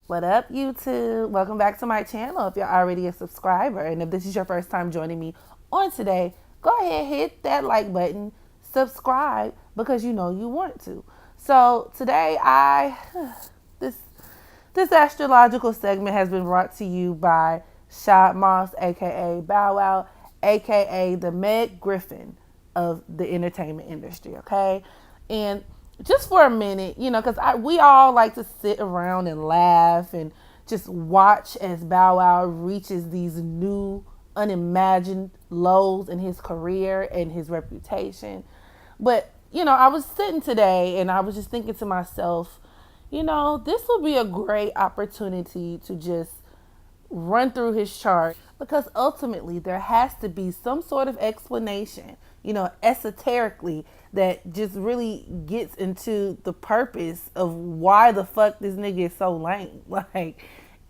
What up, YouTube? Welcome back to my channel if you're already a subscriber. And if this is your first time joining me on today, go ahead, hit that like button, subscribe because you know you want to. So today this this astrological segment has been brought to you by Shad Moss, aka Bow Wow, aka the Meg Griffin of the entertainment industry, okay? And just for a minute, because we all like to sit around and laugh and just watch as Bow Wow reaches these new, unimagined lows in his career and his reputation. But, I was sitting today and I was just thinking to myself, this will be a great opportunity to just run through his chart because ultimately there has to be some sort of explanation, esoterically that just really gets into the purpose of why the fuck this nigga is so lame. Like,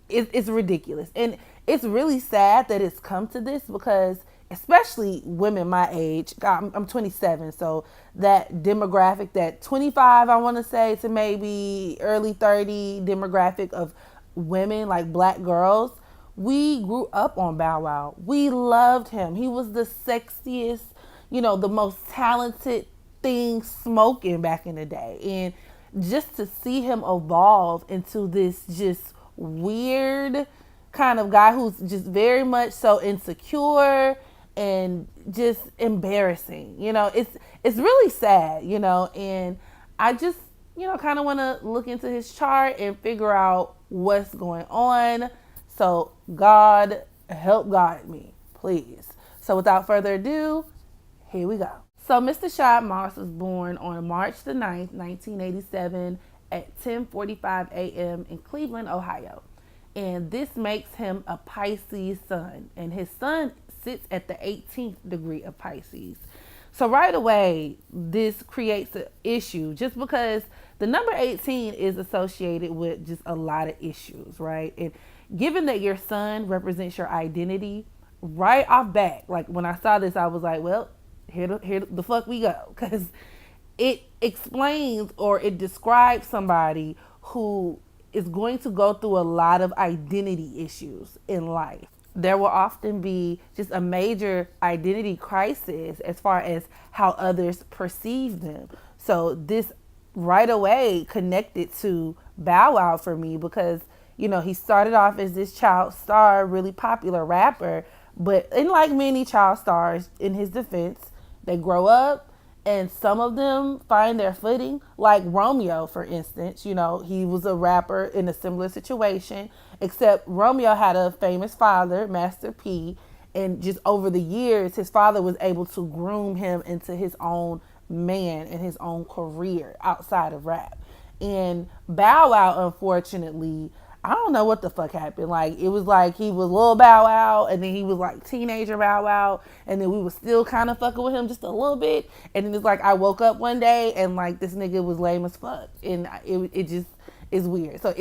it's ridiculous. And it's really sad that it's come to this because especially women my age, I'm 27, so that demographic, that 25, I want to say, to maybe early 30 demographic of women, like black girls, we grew up on Bow Wow. We loved him. He was the sexiest, the most talented thing smoking back in the day. And just to see him evolve into this just weird kind of guy who's just very much so insecure and just embarrassing. It's really sad, and I just, kind of want to look into his chart and figure out what's going on. So God, help guide me, please. So without further ado, here we go. So Mr. Shad Moss was born on March the 9th, 1987 at 10:45 a.m. in Cleveland, Ohio. And this makes him a Pisces sun. And his sun sits at the 18th degree of Pisces. So right away, this creates an issue just because the number 18 is associated with just a lot of issues, right? And given that your sun represents your identity, right off bat, like when I saw this, I was like, well, here the fuck we go. Because it explains or it describes somebody who is going to go through a lot of identity issues in life. There will often be just a major identity crisis as far as how others perceive them. So this right away connected to Bow Wow for me because, he started off as this child star, really popular rapper, but in like many child stars, in his defense, they grow up and some of them find their footing, like Romeo, for instance. He was a rapper in a similar situation, except Romeo had a famous father, Master P, and just over the years, his father was able to groom him into his own man and his own career outside of rap. And Bow Wow, unfortunately, I don't know what the fuck happened. Like, it was like he was little Bow Wow, and then he was like teenager Bow Wow, and then we was still kind of fucking with him just a little bit. And then it's like I woke up one day and like this nigga was lame as fuck, and it just is weird. So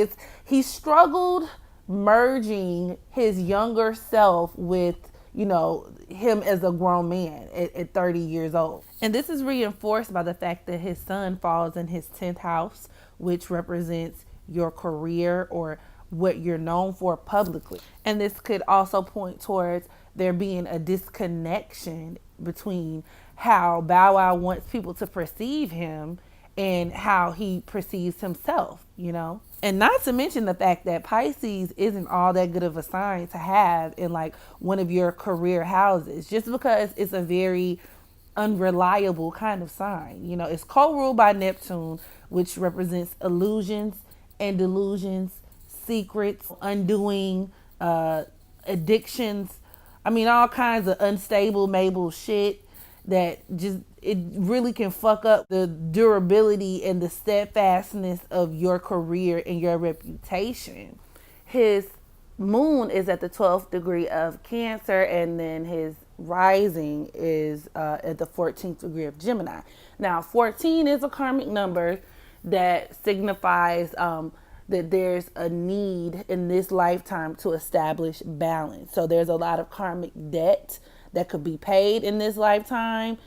he struggled merging his younger self with him as a grown man at 30 years old. And this is reinforced by the fact that his sun falls in his 10th house, which represents your career or what you're known for publicly. And this could also point towards there being a disconnection between how Bow Wow wants people to perceive him and how he perceives himself, And not to mention the fact that Pisces isn't all that good of a sign to have in like one of your career houses, just because it's a very unreliable kind of sign. It's co-ruled by Neptune, which represents illusions and delusions, secrets, undoing, addictions. I mean, all kinds of unstable, Mabel shit that just, it really can fuck up the durability and the steadfastness of your career and your reputation. His moon is at the 12th degree of Cancer, and then his rising is at the 14th degree of Gemini. Now, 14 is a karmic number that signifies that there's a need in this lifetime to establish balance. So there's a lot of karmic debt that could be paid in this lifetime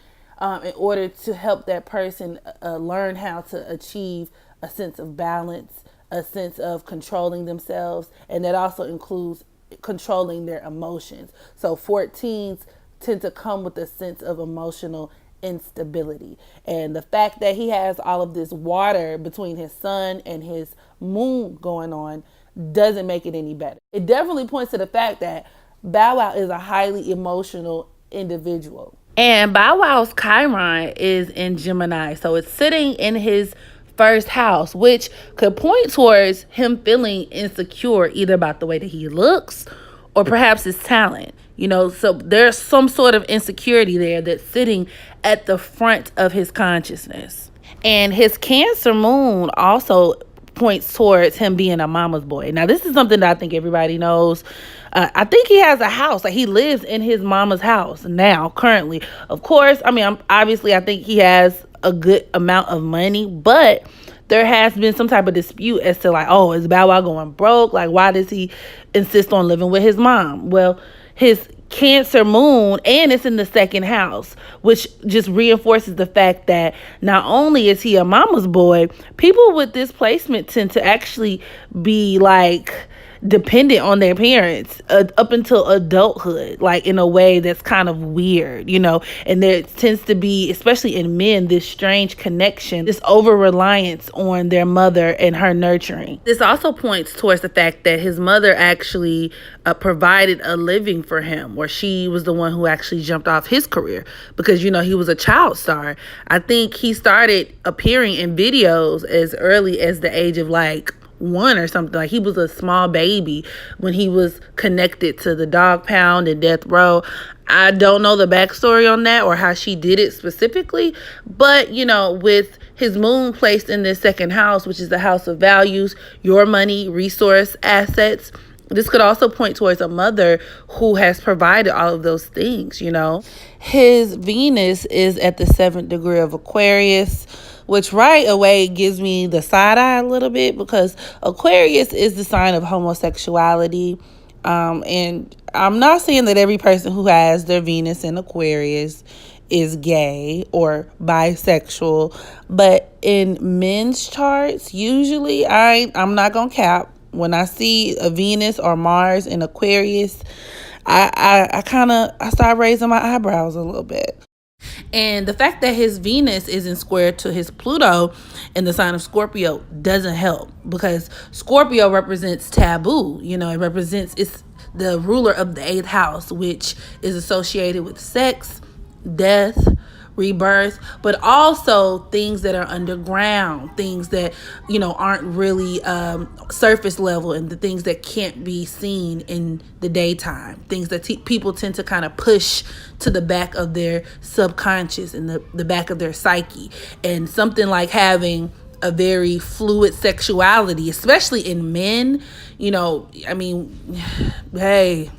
in order to help that person learn how to achieve a sense of balance, a sense of controlling themselves, and that also includes controlling their emotions. So 14s tend to come with a sense of emotional instability. And the fact that he has all of this water between his sun and his moon going on doesn't make it any better. It definitely points to the fact that Bow Wow is a highly emotional individual. And Bow Wow's Chiron is in Gemini, so it's sitting in his first house, which could point towards him feeling insecure either about the way that he looks or perhaps his talent. So there's some sort of insecurity there that's sitting at the front of his consciousness. And his Cancer moon also points towards him being a mama's boy. Now, this is something that I think everybody knows. I think he has a house. Like, he lives in his mama's house now, currently. Of course, obviously, I think he has a good amount of money, but there has been some type of dispute as to, like, oh, is Bow Wow going broke? Like, why does he insist on living with his mom? Well, his Cancer moon, and it's in the second house, which just reinforces the fact that not only is he a mama's boy, people with this placement tend to actually be like dependent on their parents up until adulthood, like in a way that's kind of weird, and there tends to be, especially in men, this strange connection, this over reliance on their mother and her nurturing. This also points towards the fact that his mother actually provided a living for him, or she was the one who actually jumped off his career because, he was a child star. I think he started appearing in videos as early as the age of like 1 or something. Like, he was a small baby when he was connected to the dog pound and death row. I don't know the backstory on that or how she did it specifically, but with his moon placed in this second house, which is the house of values, your money, resource, assets, this could also point towards a mother who has provided all of those things. His Venus is at the 7th degree of Aquarius, which right away gives me the side eye a little bit, because Aquarius is the sign of homosexuality. And I'm not saying that every person who has their Venus in Aquarius is gay or bisexual, but in men's charts, usually I'm not gonna cap. When I see a Venus or Mars in Aquarius, I start raising my eyebrows a little bit. And the fact that his Venus isn't square to his Pluto in the sign of Scorpio doesn't help, because Scorpio represents taboo. It's the ruler of the 8th house, which is associated with sex, death, rebirth, but also things that are underground, things that aren't really surface level, and the things that can't be seen in the daytime, things that people tend to kind of push to the back of their subconscious and the back of their psyche. And something like having a very fluid sexuality, especially in men, hey,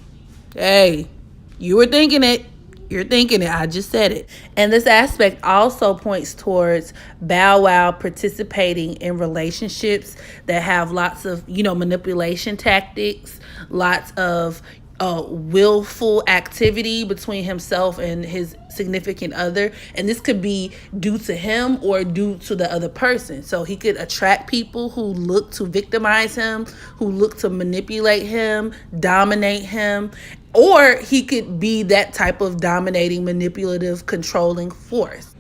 you were thinking it. You're thinking it. I just said it. And this aspect also points towards Bow Wow participating in relationships that have lots of, manipulation tactics, lots of willful activity between himself and his significant other. And this could be due to him or due to the other person. So he could attract people who look to victimize him, who look to manipulate him, dominate him. Or he could be that type of dominating, manipulative, controlling force.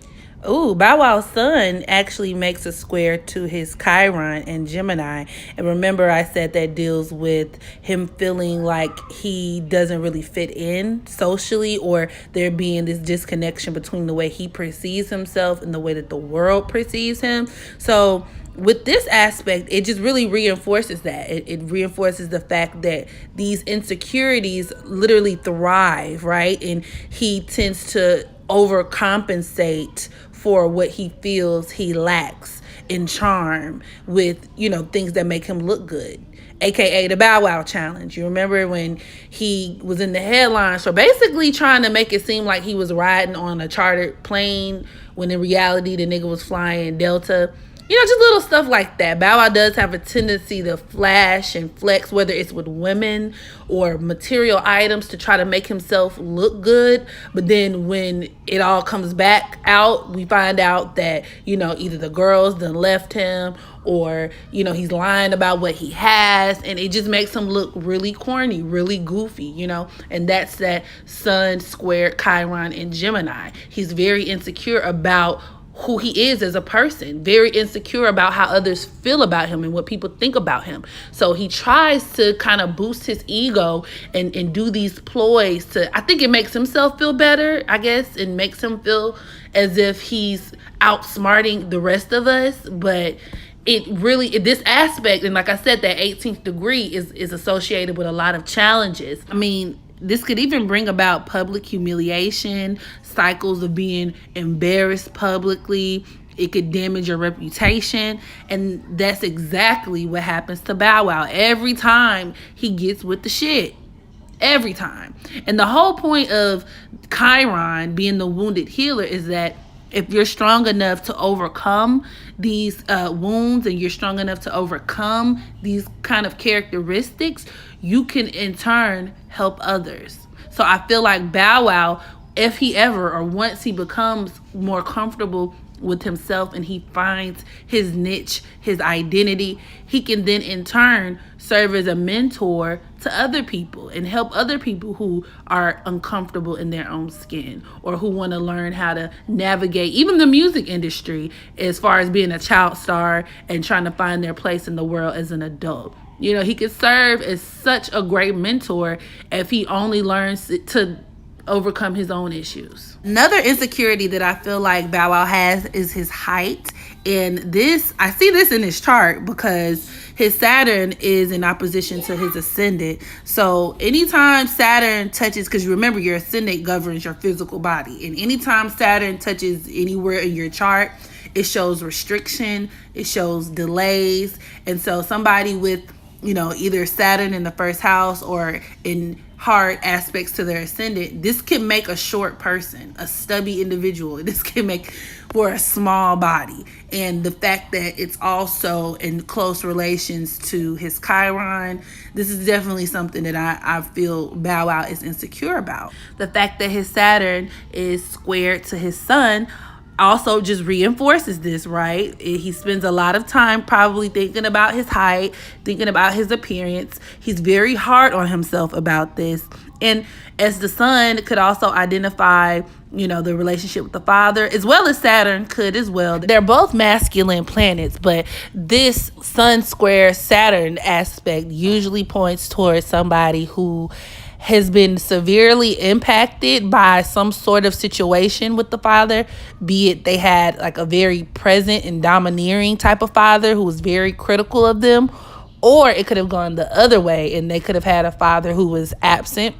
Ooh, Bow Wow's sun actually makes a square to his Chiron in Gemini. And remember, I said that deals with him feeling like he doesn't really fit in socially, or there being this disconnection between the way he perceives himself and the way that the world perceives him. So with this aspect, it just really reinforces that. It reinforces the fact that these insecurities literally thrive, right? And he tends to overcompensate for what he feels he lacks in charm with, things that make him look good. AKA the Bow Wow challenge. You remember when he was in the headlines for basically trying to make it seem like he was riding on a chartered plane, when in reality the nigga was flying Delta. Just little stuff like that. Bow Wow does have a tendency to flash and flex, whether it's with women or material items, to try to make himself look good. But then when it all comes back out, we find out that, either the girls done left him, or, he's lying about what he has, and it just makes him look really corny, really goofy, and that's that Sun squared Chiron in Gemini. He's very insecure about who he is as a person, very insecure about how others feel about him and what people think about him. So he tries to kind of boost his ego and do these ploys I think it makes himself feel better, I guess, and makes him feel as if he's outsmarting the rest of us. But this aspect, and like I said, that 18th degree is associated with a lot of challenges. I mean, this could even bring about public humiliation, cycles of being embarrassed publicly. It could damage your reputation. And that's exactly what happens to Bow Wow every time he gets with the shit. Every time. And the whole point of Chiron being the wounded healer is that if you're strong enough to overcome these wounds, and you're strong enough to overcome these kind of characteristics, you can in turn help others. So I feel like Bow Wow, if he ever, or once he becomes more comfortable with himself and he finds his niche, his identity, he can then in turn serve as a mentor to other people and help other people who are uncomfortable in their own skin, or who want to learn how to navigate even the music industry as far as being a child star and trying to find their place in the world as an adult. He could serve as such a great mentor if he only learns to overcome his own issues. Another insecurity that I feel like Bow Wow has is his height. And I see this in his chart because his Saturn is in opposition to his ascendant. So anytime Saturn touches, because remember your ascendant governs your physical body, and anytime Saturn touches anywhere in your chart, it shows restriction, it shows delays. And so somebody with either Saturn in the first house or in hard aspects to their ascendant, this can make a short person, a stubby individual. This can make for a small body. And the fact that it's also in close relations to his Chiron, this is definitely something that I feel Bow Wow is insecure about. The fact that his Saturn is squared to his Sun also just reinforces this, right? He spends a lot of time probably thinking about his height, thinking about his appearance. He's very hard on himself about this. And as the Sun could also identify, the relationship with the father, as well as Saturn could as well. They're both masculine planets, but this Sun square Saturn aspect usually points towards somebody who has been severely impacted by some sort of situation with the father, be it they had like a very present and domineering type of father who was very critical of them, or it could have gone the other way and they could have had a father who was absent,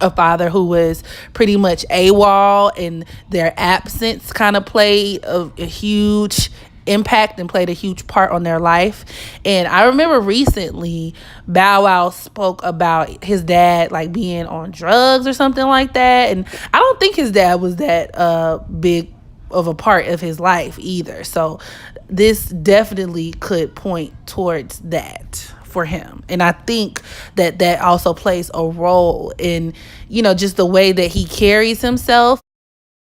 a father who was pretty much AWOL, and their absence kind of played a huge impact and played a huge part on their life. And I remember recently Bow Wow spoke about his dad like being on drugs or something like that, and I don't think his dad was that big of a part of his life either. So this definitely could point towards that for him. And I think that also plays a role in just the way that he carries himself.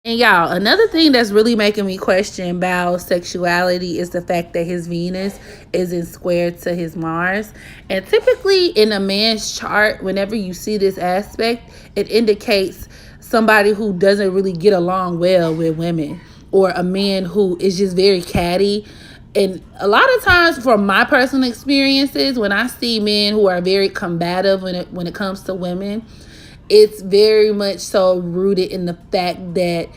And y'all, another thing that's really making me question Bow's sexuality is the fact that his Venus is in square to his Mars. And typically in a man's chart, whenever you see this aspect, it indicates somebody who doesn't really get along well with women, or a man who is just very catty. And a lot of times, from my personal experiences, when I see men who are very combative when it comes to women, it's very much so rooted in the fact that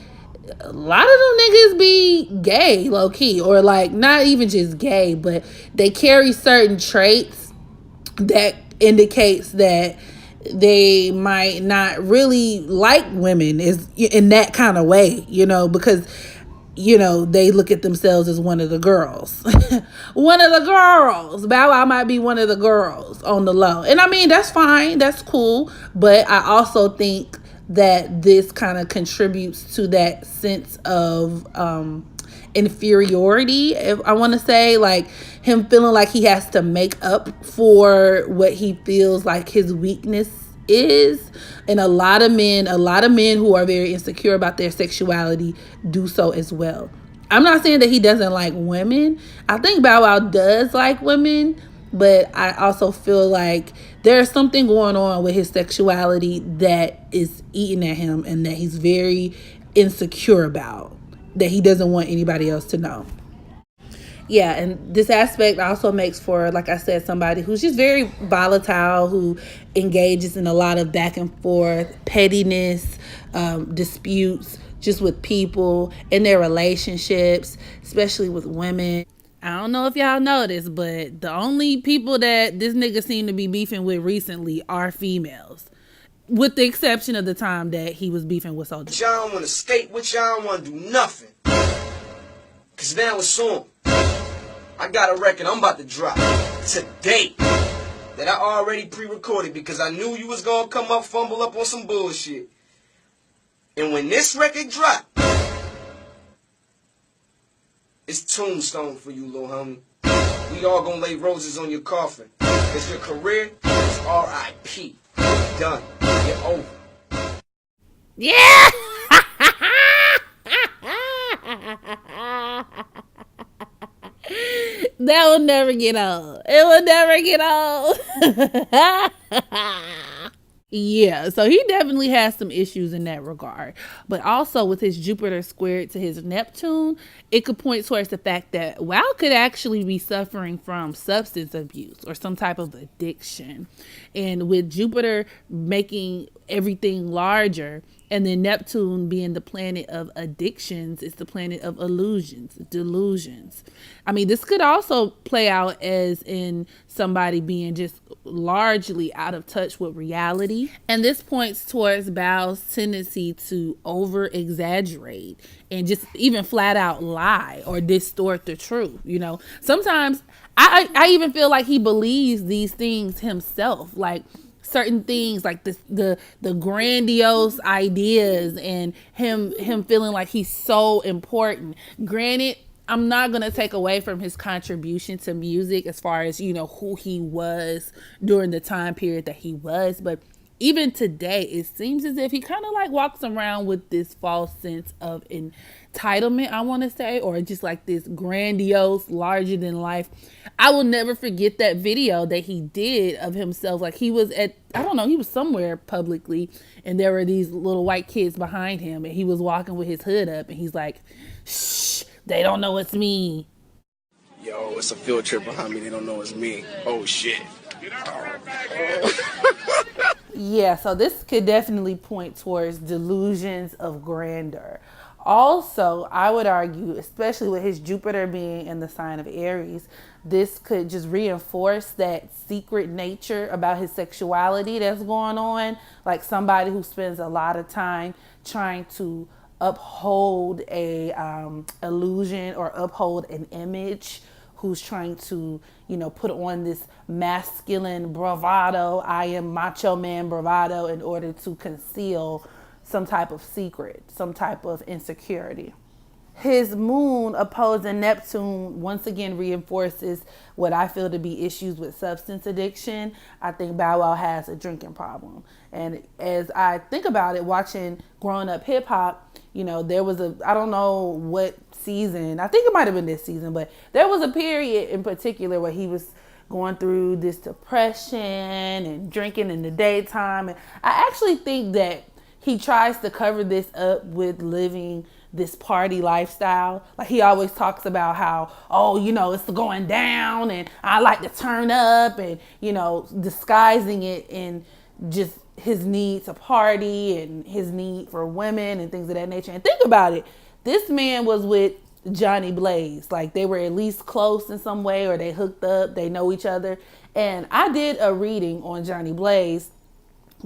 a lot of them niggas be gay, low key, or like not even just gay, but they carry certain traits that indicates that they might not really like women is in that kind of way, because they look at themselves as one of the girls. One of the girls. Bow Wow might be one of the girls on the low. And I mean, that's fine. That's cool. But I also think that this kind of contributes to that sense of inferiority, if I want to say, like him feeling like he has to make up for what he feels like his weakness is. And a lot of men who are very insecure about their sexuality do so as well. I'm not saying that he doesn't like women. I think Bow Wow does like women, but I also feel like there's something going on with his sexuality that is eating at him and that he's very insecure about, that he doesn't want anybody else to know. Yeah, and this aspect also makes for, like I said, somebody who's just very volatile, who engages in a lot of back and forth, pettiness, disputes just with people in their relationships, especially with women. I don't know if y'all noticed, but the only people that this nigga seemed to be beefing with recently are females. With the exception of the time that he was beefing with soldiers. Y'all don't want to skate with y'all, don't want to do nothing. Because now it's on. I got a record I'm about to drop today that I already pre-recorded because I knew you was going to come up, fumble up on some bullshit. And when this record drop, it's tombstone for you, little homie. We all going to lay roses on your coffin because your career is R.I.P. Done. You're over. Yeah! That will never get old. It will never get old. Yeah, so he definitely has some issues in that regard. But also with his Jupiter squared to his Neptune, it could point towards the fact that Wow could actually be suffering from substance abuse or some type of addiction. And with Jupiter making everything larger, and then Neptune being the planet of addictions, it's the planet of illusions, delusions. I mean, this could also play out as in somebody being just largely out of touch with reality. And this points towards Bow's tendency to over exaggerate and just even flat out lie or distort the truth. You know, sometimes I even feel like he believes these things himself. Like, certain things like the grandiose ideas and him feeling like he's so important. Granted, I'm not going to take away from his contribution to music as far as, you know, who he was during the time period that he was, but even today, it seems as if he kind of like walks around with this false sense of entitlement, I want to say, or just like this grandiose, larger than life. I will never forget that video that he did of himself. Like he was at, I don't know, he was somewhere publicly and there were these little white kids behind him and he was walking with his hood up and he's like, shh, they don't know it's me. Yo, it's a field trip behind me. They don't know it's me. Oh, shit. Yeah, so this could definitely point towards delusions of grandeur. Also, I would argue, especially with his Jupiter being in the sign of Aries, this could just reinforce that secret nature about his sexuality that's going on. Like somebody who spends a lot of time trying to uphold a illusion or uphold an image, who's trying to, you know, put on this masculine bravado, I am macho man bravado, in order to conceal some type of secret, some type of insecurity. His moon opposing Neptune once again reinforces what I feel to be issues with substance addiction. I think Bow Wow has a drinking problem. And as I think about it, watching growing up hip hop, you know, there was I don't know what season, I think it might have been this season, but there was a period in particular where he was going through this depression and drinking in the daytime. And I actually think that he tries to cover this up with living this party lifestyle. Like he always talks about how, oh, you know, it's going down and I like to turn up, and, you know, disguising it in just his need to party and his need for women and things of that nature. And think about it. This man was with Johnny Blaze. Like they were at least close in some way, or they hooked up, they know each other. And I did a reading on Johnny Blaze.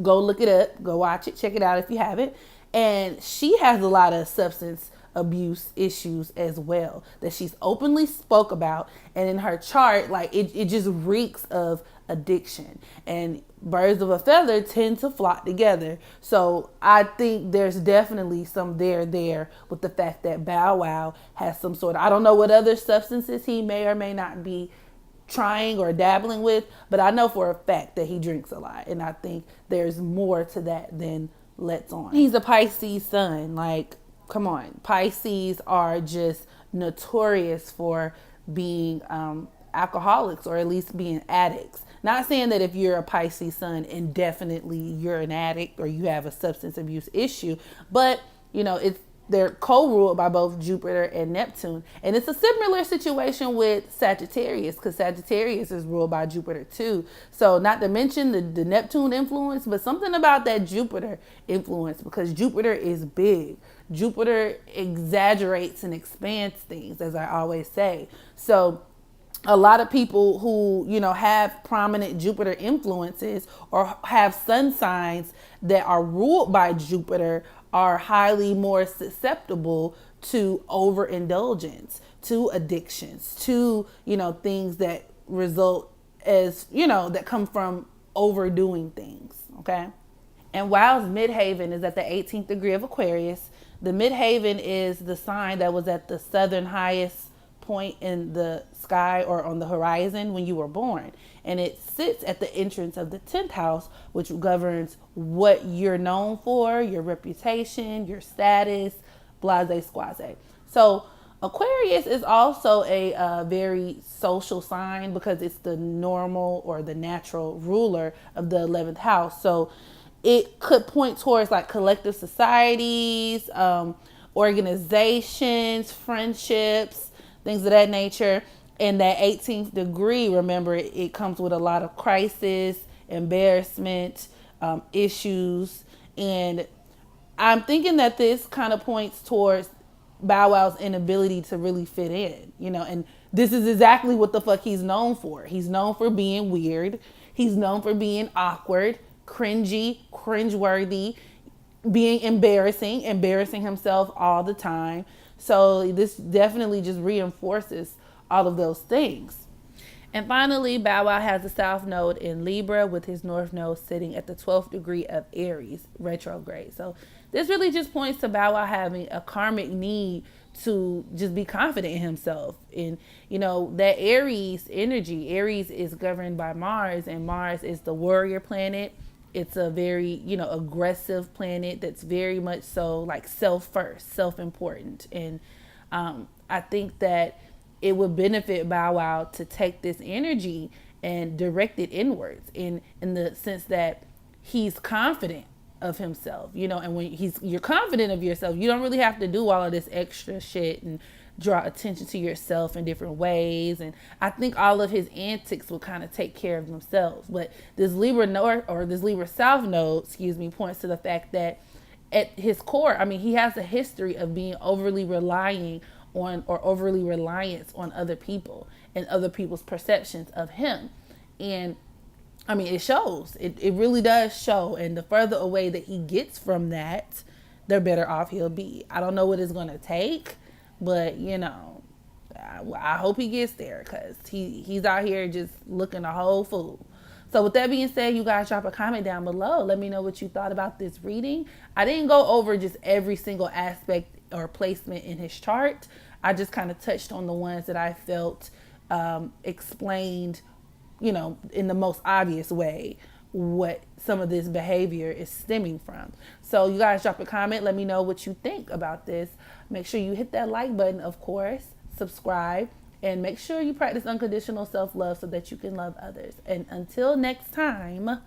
Go look it up, go watch it, check it out if you haven't. And she has a lot of substance abuse issues as well that she's openly spoke about. And in her chart, like it just reeks of addiction. And birds of a feather tend to flock together. So I think there's definitely some there with the fact that Bow Wow has some sort of, I don't know what other substances he may or may not be trying or dabbling with, but I know for a fact that he drinks a lot. And I think there's more to that than lets on. He's a Pisces sun. Like, come on. Pisces are just notorious for being alcoholics, or at least being addicts. Not saying that if you're a Pisces sun, indefinitely you're an addict or you have a substance abuse issue, but they're co-ruled by both Jupiter and Neptune. And it's a similar situation with Sagittarius, because Sagittarius is ruled by Jupiter too. So not to mention the Neptune influence, but something about that Jupiter influence, because Jupiter is big. Jupiter exaggerates and expands things, as I always say. So a lot of people who, have prominent Jupiter influences or have sun signs that are ruled by Jupiter are highly more susceptible to overindulgence, to addictions, to, things that result as, that come from overdoing things. Okay. And Wow's midhaven is at the 18th degree of Aquarius. The midhaven is the sign that was at the southern highest point in the sky or on the horizon when you were born, and it sits at the entrance of the 10th house, which governs what you're known for, your reputation, your status, blase squaze. So Aquarius is also a very social sign because it's the normal or the natural ruler of the 11th house. So it could point towards like collective societies, organizations, friendships, things of that nature. And that 18th degree, remember, it comes with a lot of crisis, embarrassment, issues. And I'm thinking that this kind of points towards Bow Wow's inability to really fit in, and this is exactly what the fuck he's known for. He's known for being weird. He's known for being awkward, cringy, cringeworthy, being embarrassing himself all the time. So this definitely just reinforces all of those things. And finally, Bow Wow has the South Node in Libra with his North Node sitting at the 12th degree of Aries, retrograde. So this really just points to Bow Wow having a karmic need to just be confident in himself. And, that Aries energy, Aries is governed by Mars, and Mars is the warrior planet. It's a very, aggressive planet that's very much so like self first, self-important. And I think that it would benefit Bow Wow to take this energy and direct it inwards in the sense that he's confident of himself, and when you're confident of yourself, you don't really have to do all of this extra shit and draw attention to yourself in different ways. And I think all of his antics will kind of take care of themselves. But this Libra North or this Libra South node, points to the fact that at his core, he has a history of being overly reliant on other people and other people's perceptions of him. And it shows. It really does show. And the further away that he gets from that, the better off he'll be. I don't know what it's going to take, but, I hope he gets there, because he's out here just looking a whole fool. So with that being said, you guys drop a comment down below. Let me know what you thought about this reading. I didn't go over just every single aspect or placement in his chart. I just kind of touched on the ones that I felt explained, in the most obvious way what some of this behavior is stemming from. So you guys drop a comment. Let me know what you think about this. Make sure you hit that like button, of course, subscribe, and make sure you practice unconditional self-love so that you can love others. And until next time,